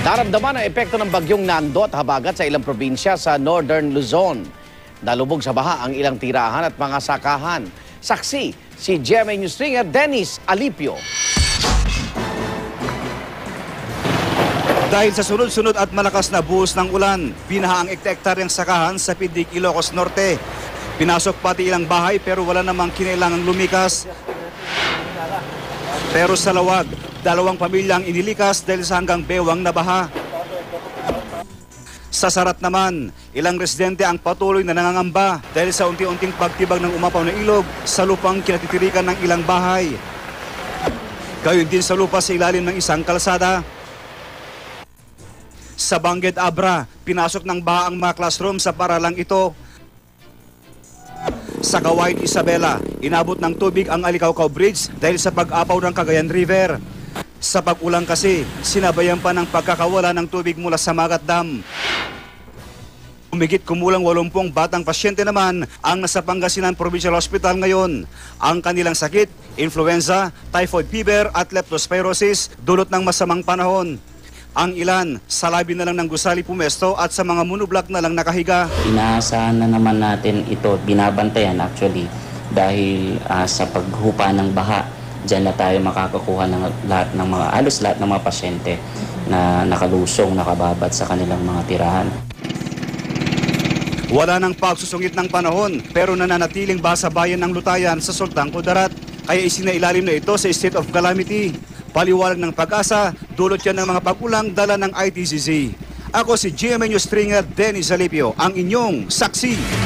Naramdaman ang epekto ng bagyong Nando at habagat sa ilang probinsya sa Northern Luzon. Nalubog sa baha ang ilang tirahan at mga sakahan. Saksi si GMA News Stringer Dennis Alipio. Dahil sa sunod-sunod at malakas na buhos ng ulan, binaha ang ektaryang sakahan sa Pidig, Ilocos Norte. Pinasok pati ilang bahay pero wala namang kinailangang lumikas. Pero sa Lawag, 2 pamilyang inilikas dahil sa hanggang bewang na baha. Sa Sarat naman, ilang residente ang patuloy na nangangamba dahil sa unti-unting pagtibag ng umapaw na ilog sa lupang kinatitirikan ng ilang bahay. Gayon din sa lupa sa ilalim ng isang kalsada. Sa Bangged Abra, pinasok ng baha ang mga classroom sa paralang ito. Sa Kawait Isabela, inabot ng tubig ang Alicaucao Bridge dahil sa pag-apaw ng Cagayan River. Sa pag-ulan kasi, sinabayan pa ng pagkakawala ng tubig mula sa Magat Dam. Umigit kumulang 80 batang pasyente naman ang nasa Pangasinan Provincial Hospital ngayon. Ang kanilang sakit, influenza, typhoid fever at leptospirosis dulot ng masamang panahon. Ang ilan, sa labi na lang ng gusali pumesto at sa mga monoblok na lang nakahiga. Inaasahan na naman natin ito, binabantayan actually, dahil sa paghupa ng baha, dyan na tayo makakakuha ng halos lahat ng mga pasyente na nakalusong, nakababad sa kanilang mga tirahan. Wala nang pagsusungit ng panahon pero nananatiling basabayan ng lutayan sa Sultan Kudarat. Kaya isinailalim na ito sa state of calamity. Paliwanag ng Pag-asa, dulot yan ng mga pag-ulang dala ng ITCC. Ako si GMA News Stringer Dennis Alipio, ang inyong saksi.